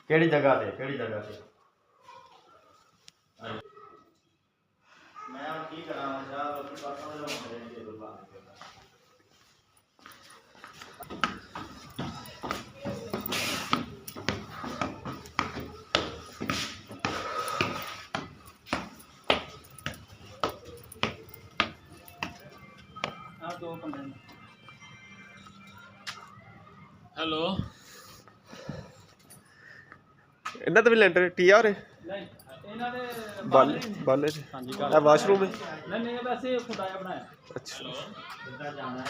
ਕਿਹੜੀ ਜਗ੍ਹਾ ਤੇ ਮੈਂ ਹੁਣ ਕੀ ਕਰਾਂ ਚਾਹ ਲੋਕੀ ਪਾਸੋਂ ਦੇ ਹੁੰਦੇ ਨੇ ਜਦੋਂ ਬਾਹਰ दो कमरे में। हेलो ਇਹਨਾਂ ਦਾ ਵੀ ਲੈਂਟਰ ਟੀਆ ਹੋਰੇ नहीं इन्हों ने ਬਾਲੇ हाँ जी ਇਹ ਵਾਸ਼ਰੂਮ ਹੈ नहीं नहीं वैसे खुदाया बनाया। ਅੱਛਾ ਜਿੱਦਾਂ ਜਾਣਾ ਹੈ